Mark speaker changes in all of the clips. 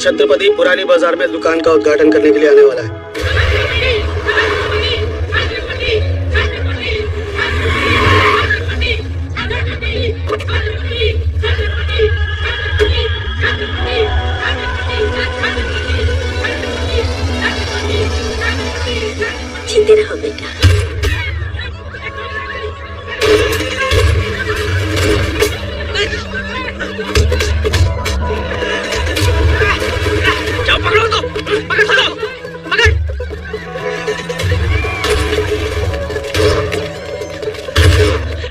Speaker 1: छत्रपति पुरानी बाजार में दुकान का उद्घाटन करने के लिए आने वाला है।
Speaker 2: जीते रहो बेटा।
Speaker 3: जाओ पकड़ो तो, पकड़ पकड़ो, पकड़।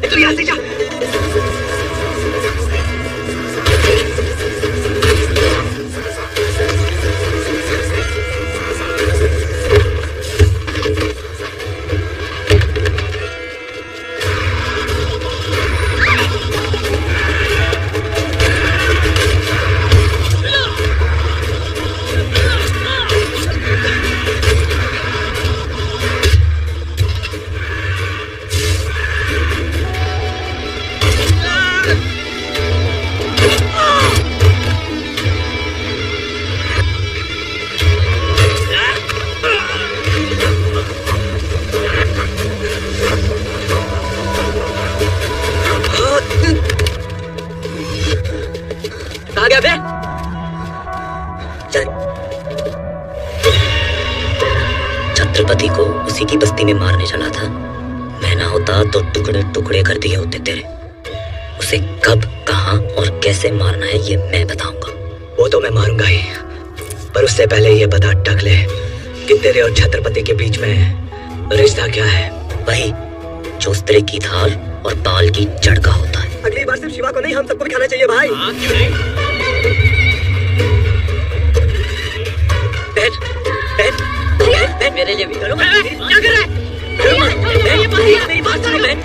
Speaker 3: तू यहाँ से जा। कहाँ गया बे?
Speaker 2: छत्रपति को उसी की बस्ती में मारने चला था। मैं ना होता तो टुकड़े टुकड़े कर दिए होते तेरे। उसे कब, कहाँ और कैसे मारना है ये मैं बताऊंगा।
Speaker 3: वो तो मैं मारूंगा ही, पर उससे पहले ये बता टकले कि तेरे और छत्रपति के बीच में रिश्ता क्या है?
Speaker 2: वही जो उस्तरे की धार और बाल की जड़ का होता है।
Speaker 3: अगली बार सिर्फ शिवा को नहीं, हम सबको भी खाना चाहिए भाई। क्यों नहीं? बहन, बहन, बहन, बहन मेरे लिए भी करो। क्या कर रहा है? मेरी बात सुनो बहन।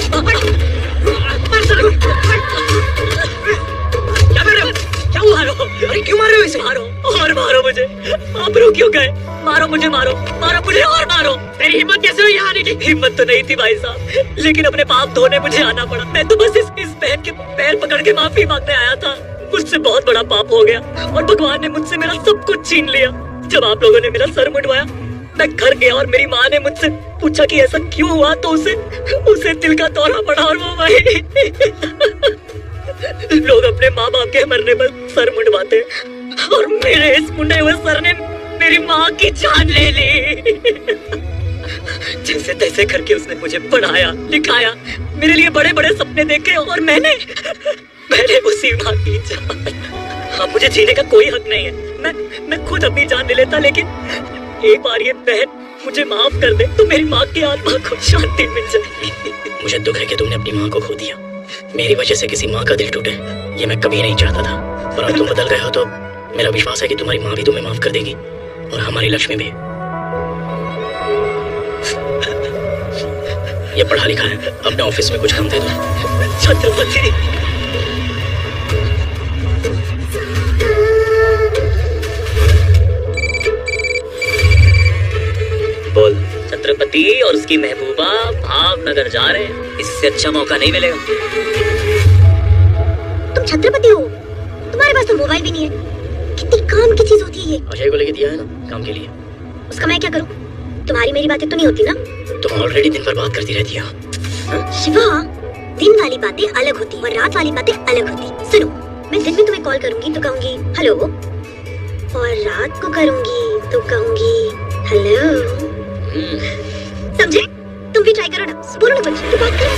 Speaker 3: क्या कर रहे हो? क्या मारो? अरे क्यों मार रहे हो इसे? मारो और मारो मुझे। आप रो क्यों गए? मारो मुझे, मारो मारो मुझे और मारो। तेरी हिम्मत कैसे हुई यहाँ आने की? हिम्मत तो नहीं थी भाई साहब, लेकिन अपने पाप धोने मुझे आना पड़ा। मैं तो बस इस बहन के पैर पकड़ के माफी मांगने आया था। मुझसे बहुत बड़ा पाप हो गया और भगवान ने मुझसे मेरा सब कुछ छीन लिया। जब आप लोगों ने मेरा सर मुंडवाया, मैं घर गया और मेरी माँ ने मुझसे पूछा कि ऐसा क्यों हुआ, तो उसे दिल का दौरा पड़ा और वो वही। लोग अपने माँ बाप के मरने पर सर मुंडवाते और मेरे इस मुंडे हुए सर ने मेरी माँ की जान ले ली। जैसे तैसे करके उसने मुझे पढ़ाया लिखाया, मेरे लिए बड़े बड़े सपने देखे और मैंने उसी माँ की जान। अब मुझे जीने का कोई हक नहीं है। मैं खुद अपनी जान ले लेता, लेकिन एक बार ये बहन मुझे माफ कर दे तो मेरी माँ की आत्मा को शांति मिल जाएगी। मुझे दुख है कि तुमने अपनी माँ को खो दिया। मेरी वजह से किसी माँ का दिल टूटे, ये मैं कभी नहीं चाहता था। पर अब तुम बदल गए हो तो मेरा विश्वास है कि तुम्हारी माँ भी तुम्हें माफ कर देगी और हमारी लक्ष्मी भी। ये पढ़ा लिखा है, अपने ऑफिस में कुछ काम दे दो। छत्रपति बोल। छत्रपति और उसकी महबूबा भावनगर जा रहे हैं। इससे अच्छा मौका नहीं मिलेगा।
Speaker 4: तुम छत्रपति हो, तुम्हारे पास तो मोबाइल भी नहीं है। कितनी काम की चीज होती है ये।
Speaker 3: अजय को लेके दिया है ना काम के लिए।
Speaker 4: उसका मैं क्या करूं? तुम्हारी मेरी बातें तो नहीं होती ना?
Speaker 3: तुम ऑलरेडी दिन भर बात करती रहती हो।
Speaker 4: शिवा, दिन वाली बातें अलग होती और रात वाली बातें अलग होती। सुनो, मैं दिन में तुम्हें कॉल करूंगी तो कहूंगी हेलो, और रात को करूंगी तो कहूंगी हेलो। समझे? तुम भी ट्राई करो ना, बोलो ना कुछ, तो बात करो।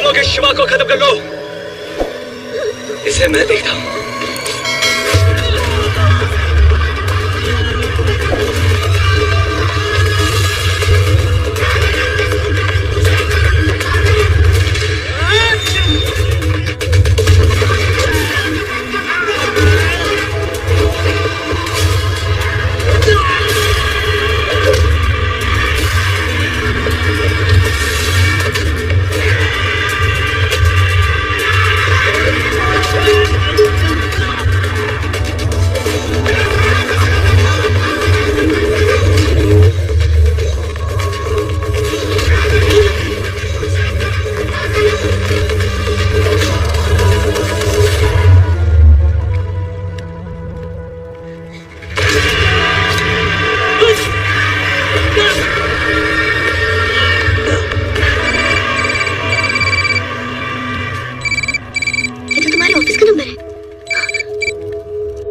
Speaker 1: लोगों के शिवा को खत्म कर लो। इसे मैं देखता हूँ।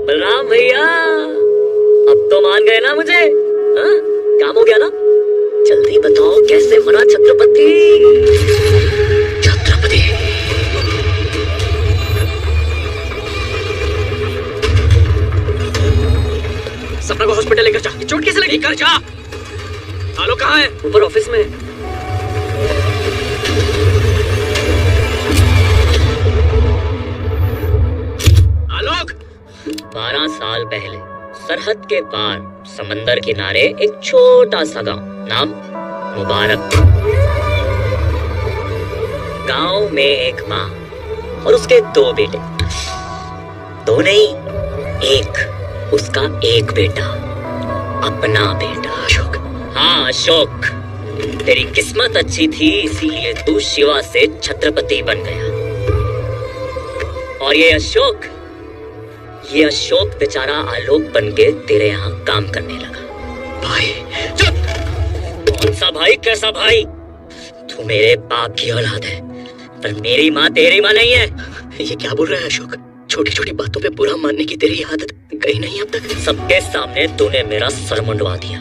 Speaker 3: बलराम भैया, अब तो मान गए ना मुझे? हाँ? काम हो गया ना? जल्दी बताओ कैसे मरा छत्रपति? छत्रपति
Speaker 1: सपना को हॉस्पिटल लेकर जा। चोट कैसे लगी? कर जा। आलोक कहाँ है?
Speaker 3: ऊपर ऑफिस में।
Speaker 1: आलोक
Speaker 2: 12 साल पहले सरहद के पार समंदर किनारे एक छोटा सा गांव, नाम मुबारक। गांव में एक माँ और उसके 2 बेटे। 2 नहीं, एक। उसका एक बेटा, अपना बेटा अशोक। हाँ अशोक, तेरी किस्मत अच्छी थी इसीलिए तू शिवा से छत्रपति बन गया। और ये अशोक बेचारा आलोक बन के तेरे यहाँ काम करने लगा।
Speaker 1: भाई चुप।
Speaker 2: कौन सा भाई, कैसा भाई? तू मेरे बाप की औलाद है, पर मेरी माँ तेरी माँ नहीं है।
Speaker 1: ये क्या बोल रहा है अशोक? छोटी छोटी बातों पे बुरा मानने की तेरी आदत गई नहीं अब तक?
Speaker 2: सबके सामने तूने मेरा सर मुंडवा दिया।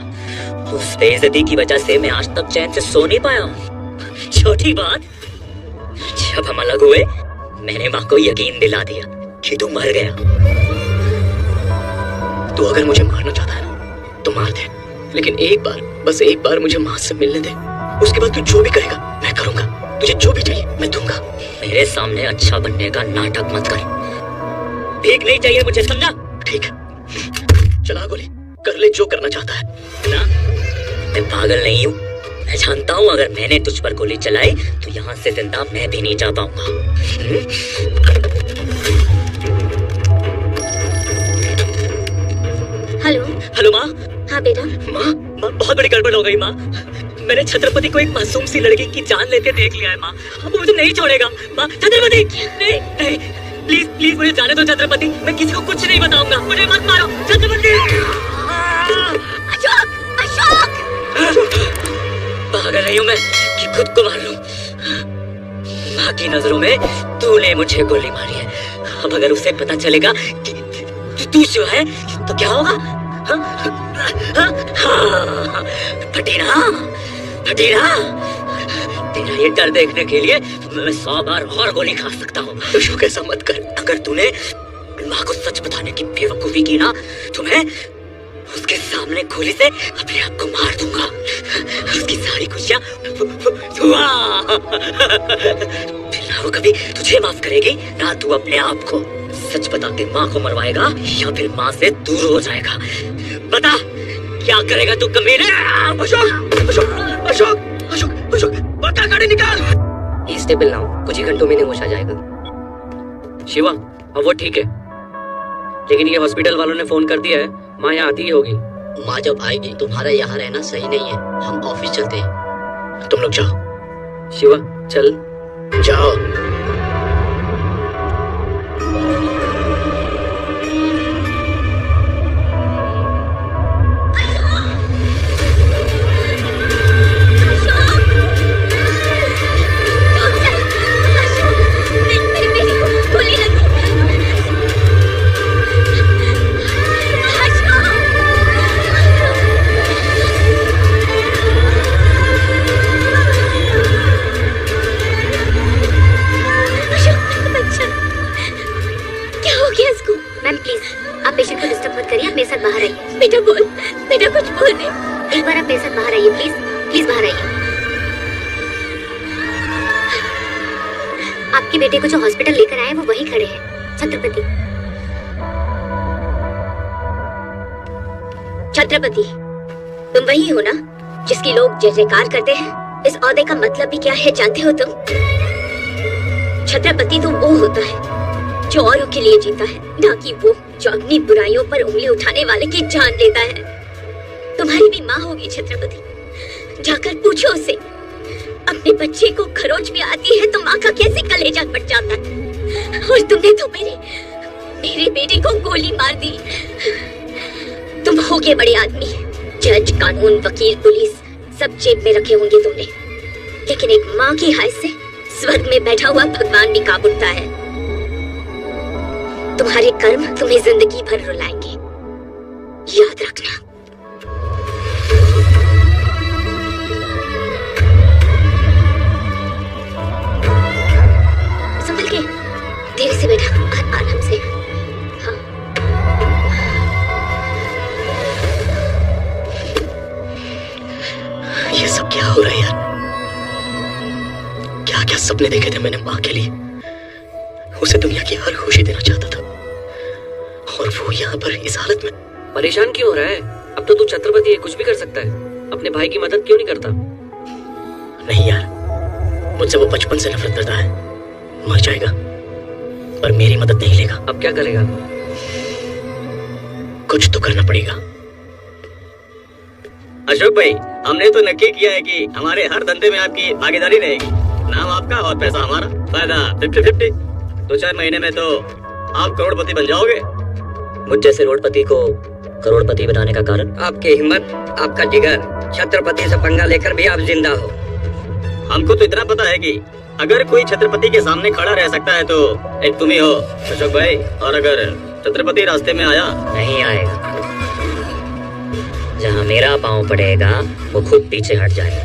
Speaker 2: उस बेइज्जती की वजह से मैं आज तक चैन से सो नहीं पाया हूँ। छोटी बात, जब हम अलग हुए मैंने माँ को यकीन दिला दिया कि तू मर गया।
Speaker 1: तू अगर मुझे मारना चाहता है ना तो मार दे, लेकिन एक बार, बस एक बार मुझे माँ से मिलने दे। उसके बाद तू जो भी करेगा मैं करूंगा। तुझे जो भी चाहिए मैं दूंगा।
Speaker 2: मेरे सामने अच्छा बनने का नाटक मत कर। भीख नहीं चाहिए मुझे, समझा?
Speaker 1: ठीक है, चला गोली कर ले जो करना चाहता है
Speaker 2: ना। मैं पागल नहीं हूँ। मैं जानता हूँ अगर मैंने तुझ पर गोली चलाई तो यहाँ से जिंदा मैं भी नहीं जा पाऊंगा।
Speaker 4: हेलो।
Speaker 3: हेलो माँ।
Speaker 4: हाँ बेटा।
Speaker 3: माँ, बहुत बड़ी गड़बड़ हो गई माँ। मैंने छत्रपति को एक मासूम सी लड़की की जान लेते देख लिया है माँ। अब वो मुझे नहीं छोड़ेगा माँ। छत्रपति नहीं नहीं, प्लीज प्लीज मुझे जाने दो छत्रपति। मैं किसी को कुछ नहीं बताऊंगा। मुझे मत मारो छत्रपति।
Speaker 4: अशोक, अशोक।
Speaker 3: पागल नहीं हूँ मैं कि खुद को मार लूं। माँ की नजरों में तूने मुझे गोली मारी है। अब अगर उसे पता चलेगा कि तू जो है तो क्या होगा? फटीना, फटीना। तेरा ये डर देखने के लिए मैं 100 बार और गोली खा सकता हूँ।
Speaker 1: अशोक ऐसा मत कर।
Speaker 3: अगर तूने माँ को सच बताने की बेवकूफी की ना तो मैं उसके सामने गोली से अपने आप को मार दूंगा। उसकी सारी खुशियाँ फिर ना वो कभी तुझे माफ करेगी ना तू अपने आप को। सच बता के माँ को मरवाएगा या फिर माँ से दूर हो जाएगा? बता क्या करेगा तू कमीने?
Speaker 1: अशोक, अशोक, अशोक, अशोक, अशोक, बता, गाड़ी निकाल।
Speaker 3: ये स्टेबल ना हो, कुछ ही घंटों में होश आ जाएगा। शिवा, अब वो ठीक है, लेकिन ये हॉस्पिटल वालों ने फोन कर दिया है माँ यहाँ आती ही होगी।
Speaker 2: माँ जब आएगी तुम्हारा यहाँ रहना सही नहीं है। हम ऑफिस चलते हैं।
Speaker 1: तुम लोग जाओ।
Speaker 3: शिवा चल।
Speaker 1: जाओ।
Speaker 4: एक बार आप मेरे साथ बाहर आइए प्लीज, प्लीज बाहर आइए। आपके बेटे को जो हॉस्पिटल लेकर आए वो वहीं खड़े हैं, छत्रपति। छत्रपति, तुम वही हो ना जिसकी लोग जय जयकार करते हैं? इस ओहदे का मतलब भी क्या है जानते हो तुम? छत्रपति तो वो होता है जो औरों के लिए जीता है, ना कि वो जो अपनी बुराइयों पर उंगली उठाने वाले की जान लेता है। तुम्हारी भी माँ होगी छत्रपति, जाकर पूछो उससे। अपने बच्चे को खरोच भी आती है तो माँ का कैसे कलेजा फट जाता है। और तुमने तो मेरे बेटे को गोली मार दी। तुम होगे बड़े आदमी, जज, कानून, वकील, पुलिस सब जेब में रखे होंगे तुमने, लेकिन एक माँ की हैसियत से स्वर्ग में बैठा हुआ भगवान भी कांप उठता है। तुम्हारे कर्म तुम्हें जिंदगी भर रुलाएंगे, याद रखना। संभल के, धीरे से बैठा, आराम से। हाँ।
Speaker 1: ये सब क्या हो रहा है यार? क्या क्या सपने देखे थे मैंने माँ के लिए। उसे दुनिया की हर खुशी देना चाहता था, और वो यहाँ पर इस हालत में।
Speaker 3: परेशान क्यों हो रहा है? अब तो तू छत्रपति है, कुछ भी कर सकता है। अपने भाई की मदद क्यों नहीं करता?
Speaker 1: नहीं यार, मुझसे वो बचपन से नफरत करता है। मर जाएगा पर मेरी मदद नहीं लेगा।
Speaker 3: अब क्या करेगा?
Speaker 1: कुछ तो करना पड़ेगा।
Speaker 5: अशोक भाई, हमने तो नक्की किया है कि हमारे हर धंधे में आपकी भागीदारी रहेगी। नाम आपका और पैसा हमारा, फायदा 50-50। 2-4 महीने में तो आप करोड़पति बन जाओगे।
Speaker 2: मुझ जैसे रोडपति को करोड़पति बनाने का कारण?
Speaker 3: आपकी हिम्मत, आपका जिगर। छत्रपति से पंगा लेकर भी आप जिंदा हो।
Speaker 5: हमको तो इतना पता है कि अगर कोई छत्रपति के सामने खड़ा रह सकता है तो एक तुम ही हो अशोक भाई। और अगर छत्रपति रास्ते में आया,
Speaker 2: नहीं आएगा। जहाँ मेरा पांव पड़ेगा वो खुद पीछे हट जाएगा।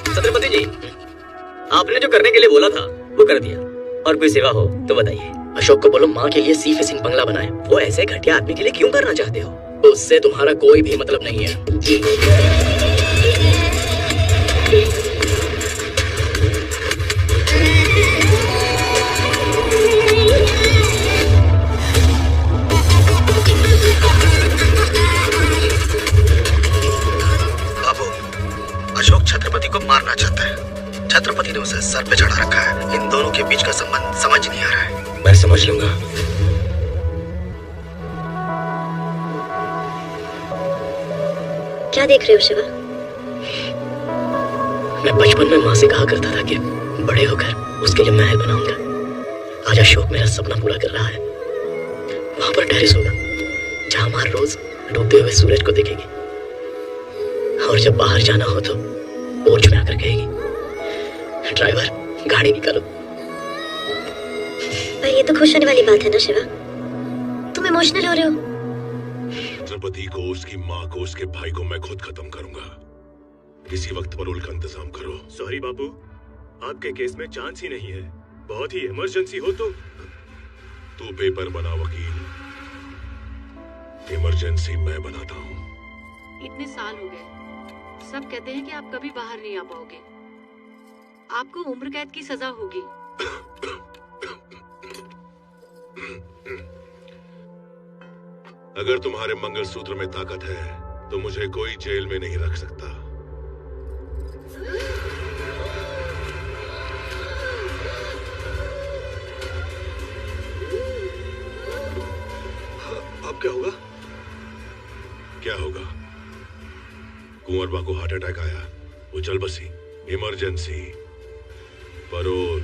Speaker 5: छत्रपति जी, आपने जो करने के लिए बोला था वो कर दिया। और कोई सेवा हो तो बताइए।
Speaker 1: अशोक को बोलो माँ के लिए सी फिशिंग बंगला बनाए।
Speaker 5: वो ऐसे घटिया आदमी के लिए क्यों करना चाहते हो?
Speaker 1: उससे तुम्हारा कोई भी मतलब नहीं है।
Speaker 6: बाबू, अशोक छत्रपति को मारना चाहता है। छत्रपति ने उसे सर पे चढ़ा रखा है। इन दोनों के बीच का संबंध समझ नहीं आ रहा है।
Speaker 1: मैं समझ लूंगा।
Speaker 4: क्या देख रहे हो शिवा?
Speaker 1: मैं बचपन में माँ से कहा करता था कि बड़े होकर उसके लिए महल बनाऊंगा। आज अशोक मेरा सपना पूरा कर रहा है। वहां पर टेरेस होगा जहां माँ रोज डूबते हुए सूरज को देखेगी, और जब बाहर जाना हो तो पोर्च में आकर कहेगी, ड्राइवर गाड़ी निकालो।
Speaker 4: पर ये तो खुश होने वाली बात है ना शिवा, तुम इमोशनल हो रहे हो।
Speaker 7: छत्रपति को, उसकी माँ को, उसके भाई को मैं खुद खत्म करूंगा। किसी वक्त पर उनका इंतजाम करो।
Speaker 8: सॉरी बाबू, आपके केस में चांस ही नहीं है। बहुत ही इमरजेंसी हो तो।
Speaker 7: तू पेपर बना वकील, इमरजेंसी मैं बनाता हूँ।
Speaker 9: इतने साल हो गए, सब कहते हैं कि आप कभी बाहर नहीं आ पाओगे। आपको उम्र कैद की सजा होगी।
Speaker 7: अगर तुम्हारे मंगलसूत्र में ताकत है तो मुझे कोई जेल में नहीं रख सकता।
Speaker 8: अब क्या होगा?
Speaker 7: क्या होगा? कुंवरबा को हार्ट अटैक आया, वो चल बसी। Emergency, parole.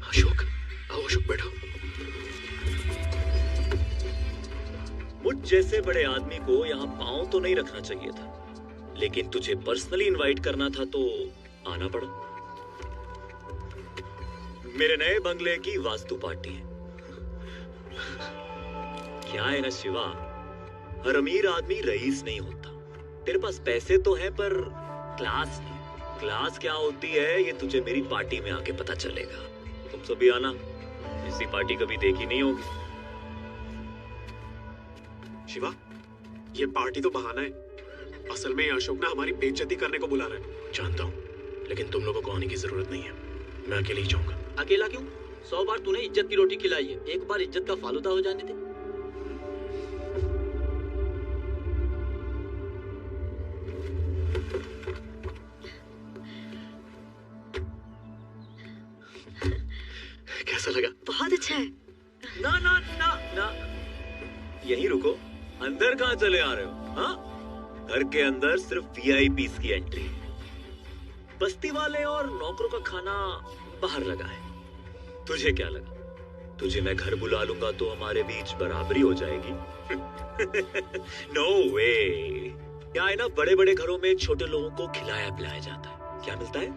Speaker 8: अशोक, आओ अशोक, बैठो। मुझ जैसे बड़े आदमी को यहाँ पांव तो नहीं रखना चाहिए था, लेकिन तुझे पर्सनली इनवाइट करना था तो आना पड़ा। मेरे नए बंगले की वास्तु पार्टी है। क्या है ना शिवा, हर अमीर आदमी रईस नहीं होता। तेरे पास पैसे तो है पर क्लास नहीं। क्लास क्या होती है ये तुझे मेरी पार्टी में आके पता चलेगा। तुम सभी आना, ऐसी पार्टी कभी देखी नहीं होगी।
Speaker 10: शिवा, ये पार्टी तो बहाना है। असल में अशोक ना हमारी बेइज्जती करने को बुला रहा है।
Speaker 6: जानता हूँ, लेकिन तुम लोगों को आने की जरूरत नहीं है। मैं अकेले ही जाऊंगा।
Speaker 5: अकेला क्यों? 100 बार तूने इज्जत की रोटी खिलाई है, एक बार इज्जत का फालूदा हो जाने दे।
Speaker 6: कैसा लगा?
Speaker 4: बहुत अच्छा है।
Speaker 8: ना ना ना ना, यहीं रुको। अंदर कहाँ चले आ रहे हो? हाँ, घर के अंदर सिर्फ वीआईपीस की एंट्री। बस्ती वाले और नौकरों का खाना बाहर लगा है। तुझे क्या लगा, तुझे मैं घर बुला लूंगा तो हमारे बीच बराबरी हो जाएगी? नो वे। क्या है ना, बड़े बड़े घरों में छोटे लोगों को खिलाया पिलाया जाता है। क्या मिलता है?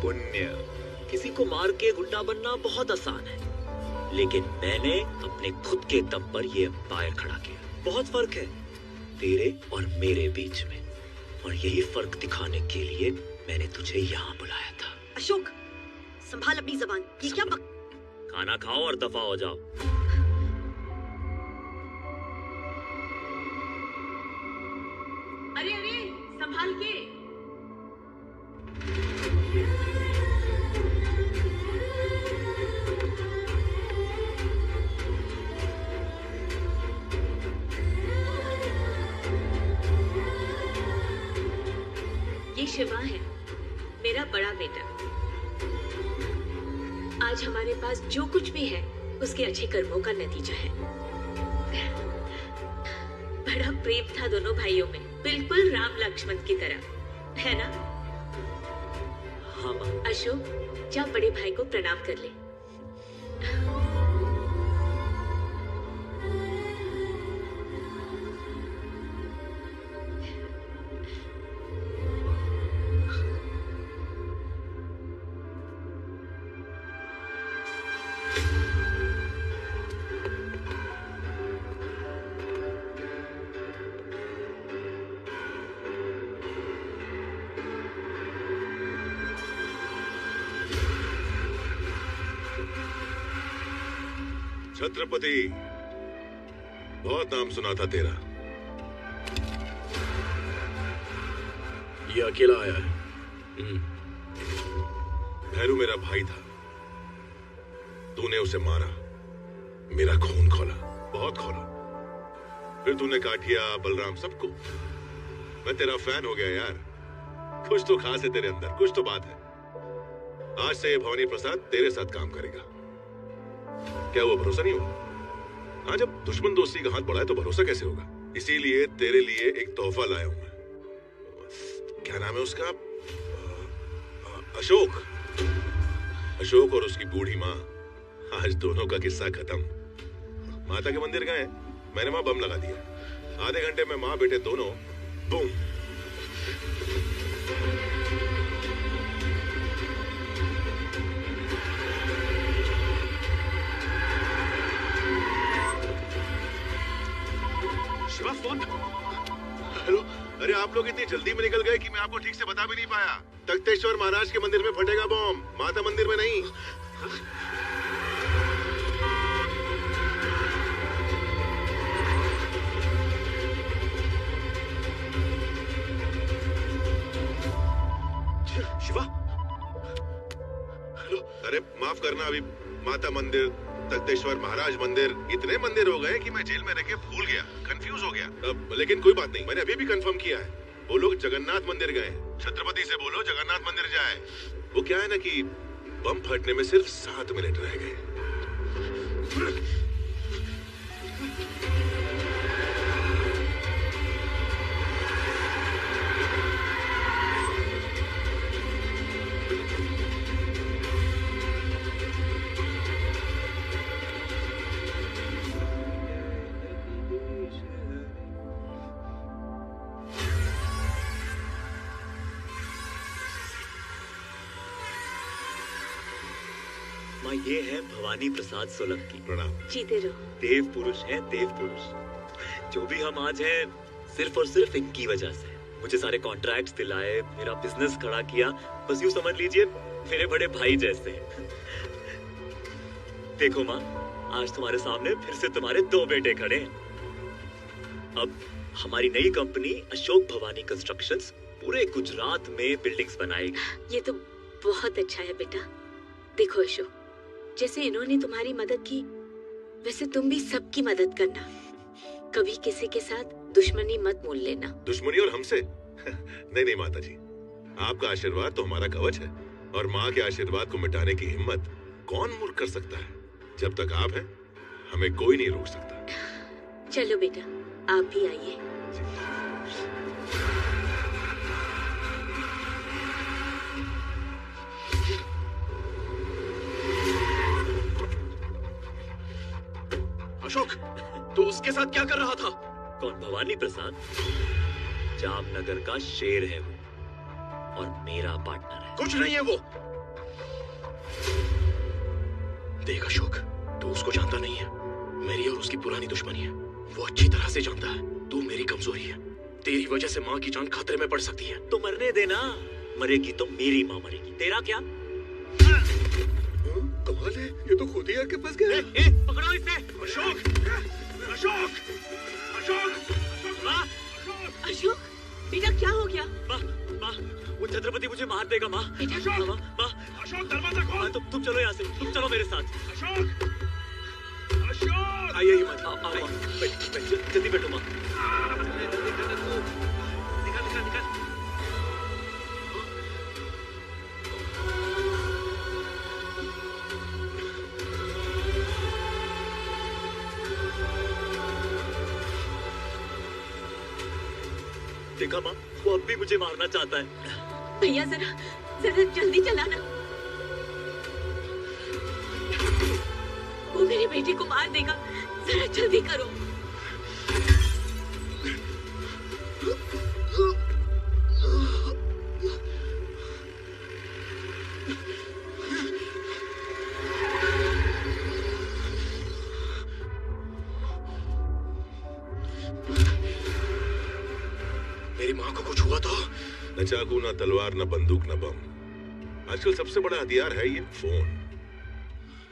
Speaker 8: पुण्य। किसी को मार के गुंडा बनना बहुत आसान है, लेकिन मैंने अपने खुद के दम पर यह एम्पायर खड़ा किया। बहुत फर्क है तेरे और मेरे बीच में, और यही फर्क दिखाने के लिए मैंने तुझे यहाँ बुलाया था।
Speaker 4: अशोक, संभाल अपनी जबान। ये क्या
Speaker 8: खाना खाओ और दफा हो जाओ।
Speaker 9: अरे अरे, संभाल के।
Speaker 3: ये शिवा है, मेरा बड़ा बेटा। आज हमारे पास जो कुछ भी है उसके अच्छे कर्मों का नतीजा है। बड़ा प्रेम था दोनों भाइयों में, बिल्कुल राम लक्ष्मण की तरह, है ना?
Speaker 8: हाँ माँ।
Speaker 3: अशोक, जा बड़े भाई को प्रणाम कर ले।
Speaker 7: छत्रपति, बहुत नाम सुना था तेरा।
Speaker 6: ये अकेला आया है।
Speaker 7: भैरू मेरा भाई था, तूने उसे मारा, मेरा खून खोला, बहुत खोला। फिर तूने काठिया, बलराम, सबको। मैं तेरा फैन हो गया यार। कुछ तो खास है तेरे अंदर, कुछ तो बात है। आज से ये भवानी प्रसाद तेरे साथ काम करेगा। क्या वो भरोसा नहीं होगा? हाँ, जब दुश्मन दोस्ती का हाथ बढ़ाए तो भरोसा कैसे होगा? इसीलिए तेरे लिए एक तोहफा लाया हूं मैं। क्या नाम है उसका? अशोक। अशोक और उसकी बूढ़ी माँ। आज दोनों का किस्सा खत्म। माता के मंदिर गए, मैंने वहां बम लगा दिया। आधे घंटे में माँ बेटे दोनों बूम।
Speaker 10: शिवा, फोन।
Speaker 7: हेलो, अरे आप लोग इतनी जल्दी में निकल गए कि मैं आपको ठीक से बता भी नहीं पाया। तख्तेश्वर महाराज के मंदिर में फटेगा बम, माता मंदिर में नहीं।
Speaker 10: शिवा,
Speaker 7: अरे माफ करना, अभी माता मंदिर, तख्तेश्वर महाराज मंदिर, इतने मंदिर हो गए कि मैं जेल में रह के भूल गया, कंफ्यूज हो गया। लेकिन कोई बात नहीं, मैंने अभी भी कंफर्म किया है। वो लोग जगन्नाथ मंदिर गए। छत्रपति से बोलो जगन्नाथ मंदिर जाए। वो क्या है ना कि बम फटने में सिर्फ 7 मिनट रह गए।
Speaker 8: माँ ये है भवानी प्रसाद सोलंकी।
Speaker 7: प्रणाम।
Speaker 9: जीते रहो।
Speaker 8: देव पुरुष है, देव पुरुष। जो भी हम आज हैं सिर्फ और सिर्फ इनकी वजह से। मुझे सारे कॉन्ट्रैक्ट्स दिलाए, मेरा बिजनेस खड़ा किया, बस यूं समझ लीजिए मेरे बड़े भाई जैसे। देखो माँ, आज तुम्हारे सामने फिर से तुम्हारे 2 बेटे खड़े हैं। अब हमारी नई कंपनी अशोक भवानी कंस्ट्रक्शंस पूरे गुजरात में बिल्डिंग्स बनाएगी।
Speaker 9: ये तो बहुत अच्छा है बेटा। देखो अशोक, जैसे इन्होंने तुम्हारी मदद की, वैसे तुम भी सबकी मदद करना। कभी किसी के साथ दुश्मनी मत मोल लेना।
Speaker 7: दुश्मनी और हमसे? नहीं नहीं माता जी, आपका आशीर्वाद तो हमारा कवच है, और माँ के आशीर्वाद को मिटाने की हिम्मत कौन मूर्ख कर सकता है। जब तक आप हैं, हमें कोई नहीं रोक सकता।
Speaker 9: चलो बेटा, आप भी आइए।
Speaker 10: अशोक, तू उसके साथ क्या कर रहा था?
Speaker 8: कौन? भवानी प्रसाद जामनगर का शेर है वो, और मेरा पार्टनर है।
Speaker 10: कुछ नहीं है वो। देख अशोक, तू उसको जानता नहीं है। मेरी और उसकी पुरानी दुश्मनी है। वो अच्छी तरह से जानता है तू मेरी कमजोरी है। तेरी वजह से माँ की जान खतरे में पड़ सकती है।
Speaker 8: तो मरने देना, मरेगी तो मेरी माँ मरेगी, तेरा क्या?
Speaker 7: कमाल है, ये तो खुद ही आके फंस गया।
Speaker 8: पकड़ो इसे।
Speaker 10: अशोक, अशोक, अशोक,
Speaker 8: माँ,
Speaker 9: अशोक, बेटा क्या हो गया?
Speaker 8: माँ, माँ, वो छत्रपति मुझे मार देगा माँ।
Speaker 10: अशोक,
Speaker 8: माँ, माँ,
Speaker 10: अशोक दरवाजा खोल।
Speaker 8: तुम चलो यहाँ से, तुम चलो मेरे साथ।
Speaker 10: अशोक, अशोक,
Speaker 8: आइए ही मत। आओ माँ, जल्दी बैठो माँ। देखा माँ, वो अब भी मुझे मारना चाहता है।
Speaker 9: भैया जरा जरा जल्दी चलाना। वो मेरे बेटे को मार देगा, जरा जल्दी करो।
Speaker 10: मेरी माँ को कुछ हुआ तो?
Speaker 7: न चाकू, न तलवार, न बंदूक, न बम। आजकल सबसे बड़ा हथियार है ये फोन।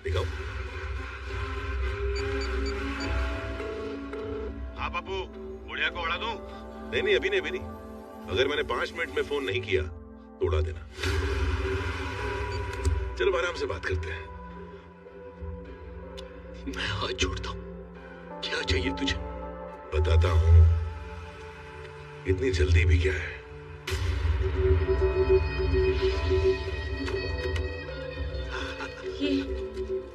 Speaker 7: दिखाओ।
Speaker 11: हाँ बाबू, बुढ़िया को उड़ा दूं?
Speaker 7: नहीं नहीं, अभी नहीं, अभी नहीं। अगर मैंने 5 मिनट में फोन नहीं किया तो उड़ा देना। चलो आराम से बात करते हैं।
Speaker 10: मैं हाथ जोड़ता हूँ, क्या चाहिए तुझे?
Speaker 7: बताता हूँ। इतनी जल्दी भी क्या है?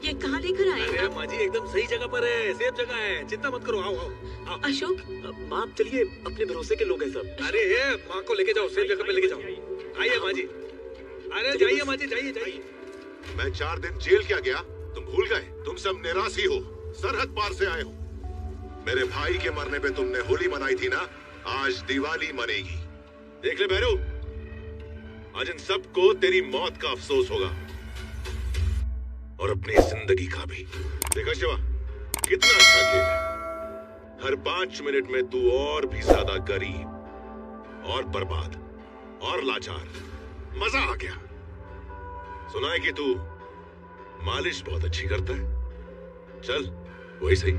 Speaker 9: ये कहाँ लेकर आए?
Speaker 10: अरे माँ जी, एकदम सही जगह पर है, सेफ जगह है, चिंता मत करो। आओ आओ आओ।
Speaker 9: अशोक,
Speaker 8: माँ चलिए, अपने भरोसे के लोग हैं सब।
Speaker 10: अरे माँ को लेके जाओ, सेफ जगह पे लेके जाओ। आइए माँ जी। अरे जाइए माँ जी, जाइए जाइए।
Speaker 7: मैं 4 दिन जेल क्या गया, तुम भूल गए? तुम सब निराशी हो, सरहद पार से आए हो। मेरे भाई के मरने पे तुमने होली मनाई थी ना, आज दिवाली मनेगी। देख ले भैरू, आज इन सबको तेरी मौत का अफसोस होगा, और अपनी जिंदगी का भी। देखा शिवा, कितना अच्छा खेल है। हर 5 मिनट में तू और भी ज्यादा गरीब और बर्बाद और लाचार। मजा आ गया। सुना है कि तू मालिश बहुत अच्छी करता है। चल वही सही।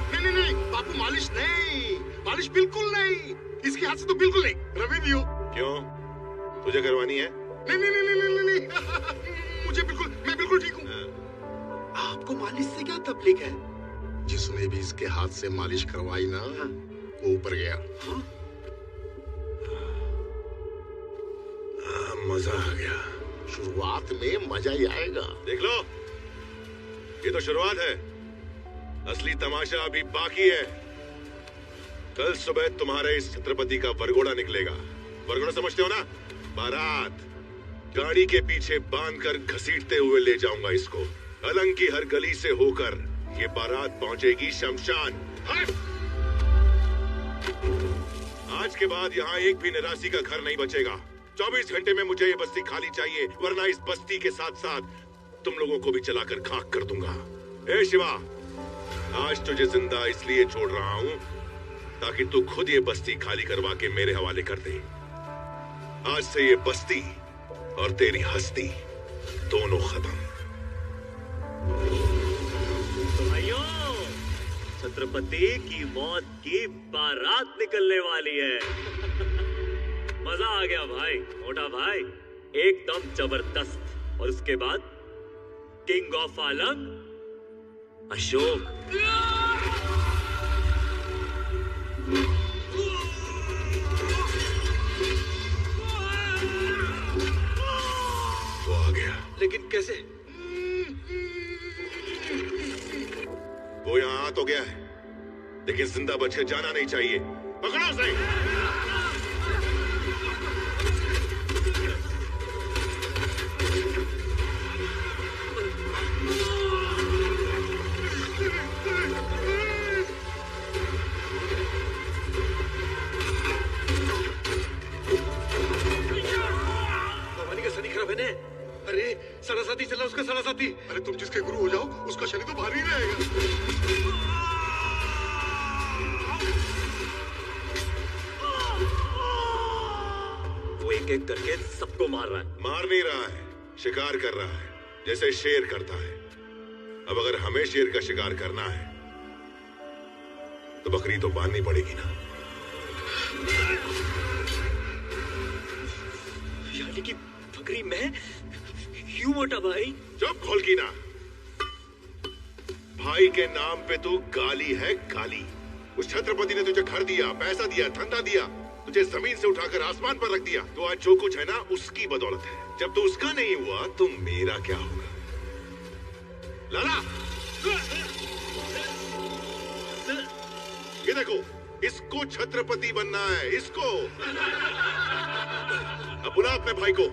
Speaker 6: नहीं नहीं नहीं बापू, मालिश नहीं, मालिश बिल्कुल नहीं। इसके हाथ से तो बिल्कुल नहीं। रवि भी हो।
Speaker 7: क्यों, तुझे करवानी है?
Speaker 6: नहीं नहीं नहीं नहीं नहीं, नहीं। मुझे बिल्कुल, मैं बिल्कुल ठीक हूँ। आपको मालिश से क्या तकलीफ है? जिसने भी इसके हाथ से मालिश करवाई ना, वो ऊपर गया।
Speaker 7: मजा आ गया।
Speaker 6: शुरुआत में मजा ही आएगा।
Speaker 7: देख लो, ये तो शुरुआत है, असली तमाशा अभी बाकी है। कल सुबह तुम्हारे इस छत्रपति का वरघोड़ा निकलेगा। वरघोड़ा समझते हो ना? बारात। गाड़ी के पीछे बांधकर घसीटते हुए ले जाऊंगा इसको। अलंग की हर गली से होकर ये बारात पहुंचेगी शमशान। आज के बाद यहाँ एक भी निराशी का घर नहीं बचेगा। 24 घंटे में मुझे ये बस्ती खाली चाहिए, वरना इस बस्ती के साथ साथ तुम लोगों को भी जलाकर खाक कर दूंगा। ए शिवा, आज तुझे जिंदा इसलिए छोड़ रहा हूं ताकि तू खुद ये बस्ती खाली करवा के मेरे हवाले कर दे। आज से ये बस्ती और तेरी हस्ती दोनों खत्म।
Speaker 8: तो भाइयों, छत्रपति की मौत की बारात निकलने वाली है। मजा आ गया भाई, मोटा भाई, एकदम जबरदस्त। और उसके बाद किंग ऑफ आलम अशोक।
Speaker 7: वो आ गया।
Speaker 10: लेकिन कैसे?
Speaker 7: वो यहाँ आ तो गया है, लेकिन जिंदा बच के जाना नहीं चाहिए। पकड़ो उसे।
Speaker 10: भवानी का शनि खराब है ने? अरे साला साथी चला, उसका साला साथी।
Speaker 6: अरे तुम जिसके गुरु हो जाओ उसका शनि तो भारी रहेगा।
Speaker 8: वो एक एक करके सबको मार रहा है।
Speaker 7: मार नहीं रहा है, शिकार कर रहा है, जैसे शेर करता है। अब अगर हमें शेर का शिकार करना है तो बकरी तो बांधनी पड़ेगी ना।
Speaker 8: यानी कि बकरी मैं? क्यों मोटा भाई?
Speaker 7: चुप खोल की ना। भाई के नाम पे तू गाली है, गाली। उस छत्रपति ने तुझे घर दिया, पैसा दिया, धंधा दिया, तुझे जमीन से उठाकर आसमान पर रख दिया। तो आज जो कुछ है ना उसकी बदौलत है। जब तू उसका नहीं हुआ तो मेरा क्या होगा? लाला, ये देखो, इसको छत्रपति बनना है, इसको। अब बुला अपने भाई को,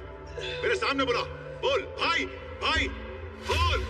Speaker 7: मेरे सामने बुला। बोल भाई, भाई बोल।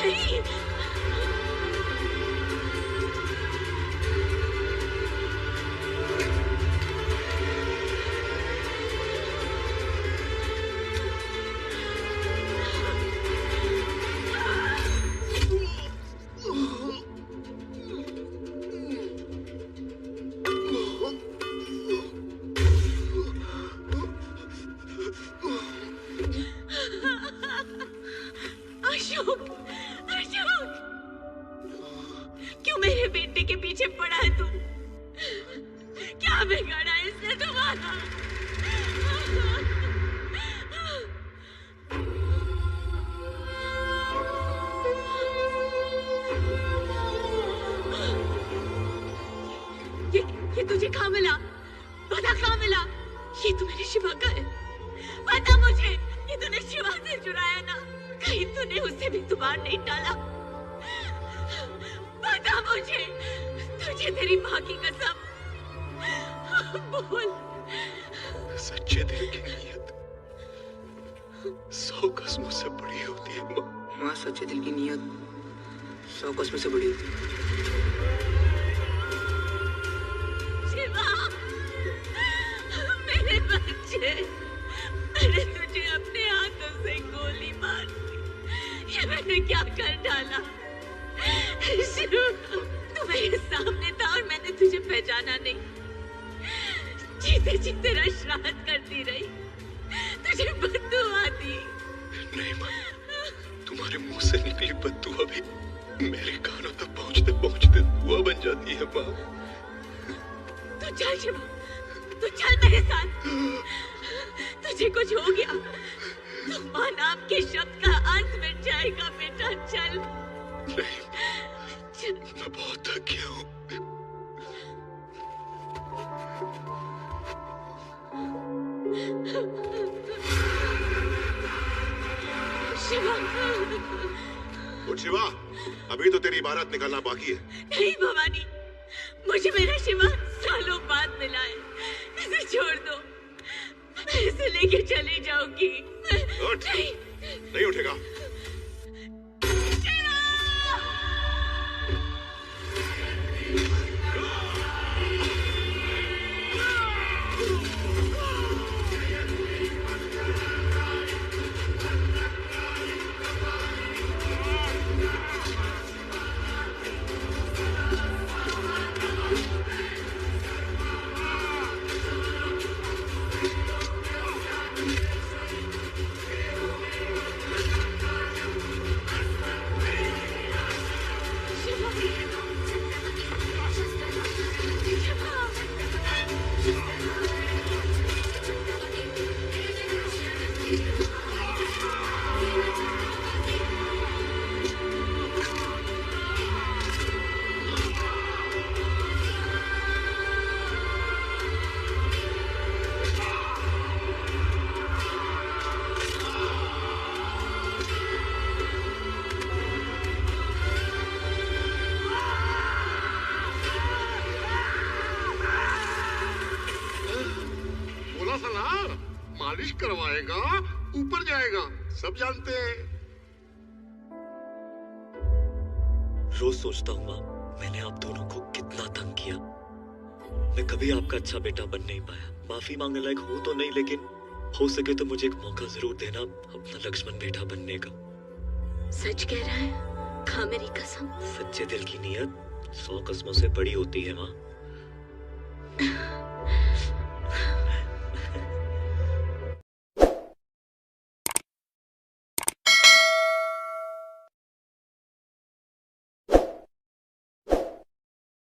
Speaker 9: नहीं। अशोक, अशोक, क्यों मेरे बेटे के पीछे पड़ा है तू? क्या बिगाड़ा है इसने तुम्हारा? ये तुझे कहाँ मिला? बता कहाँ मिला? ये तो मेरे शिवा का है। बता मुझे, ये तूने शिवा से चुराया ना? कहीं तूने उसे भी तुम्हार नहीं डाला? बता मुझे, तुझे तेरी माँ की कसम बोल।
Speaker 10: सच्चे दिल की नीयत 100 कसमों से बड़ी होती है माँ।
Speaker 1: माँ, सच्चे दिल की नीयत 100 कसमों से बड़ी होती है।
Speaker 9: शिवा, मेरे बच्चे, मैंने तुझे अपने हाथों से गोली मार दी। ये मैंने क्या कर डाला? शिवा, तू मेरे सामने था और मैंने तुझे पहचाना नहीं। जीते जी तेरा श्राद्ध करती रही, तुझे बद्दुआ दी।
Speaker 10: नहीं माँ, तुम्हारे मुंह से निकली बद्दुआ भी मेरे कानों तक पहुंचते पहुंचते दुआ बन जाती है माँ।
Speaker 9: तू चल शिवा, तू चल मेरे साथ। तुझे कुछ हो गया तो माँ नाम के शब्द का अर्थ मिट जाएगा बेटा। चल।
Speaker 10: नहीं, मैं बहुत थक गया हूँ।
Speaker 9: शिवा,
Speaker 7: उठ शिवा, अभी तो तेरी बारात निकलना बाकी है।
Speaker 9: नहीं भवानी, मुझे मेरा शिवा सालों बाद मिला है। इसे छोड़ दो, मैं इसे लेके चली जाऊंगी।
Speaker 7: उठ। नहीं उठेगा।
Speaker 6: मालिश करवाएगा, ऊपर जाएगा, सब जानते हैं।
Speaker 8: रोज सोचता हूँ माँ, मैंने आप दोनों को कितना तंग किया। मैं कभी आपका अच्छा बेटा बन नहीं पाया। माफी मांगने लायक हूँ तो नहीं, लेकिन हो सके तो मुझे एक मौका जरूर देना अपना लक्ष्मण बेटा बनने का।
Speaker 9: सच कह रहा है? खा मेरी कसम।
Speaker 8: सच्चे दिल की नीयत 100 कसमों से बड़ी होती है माँ।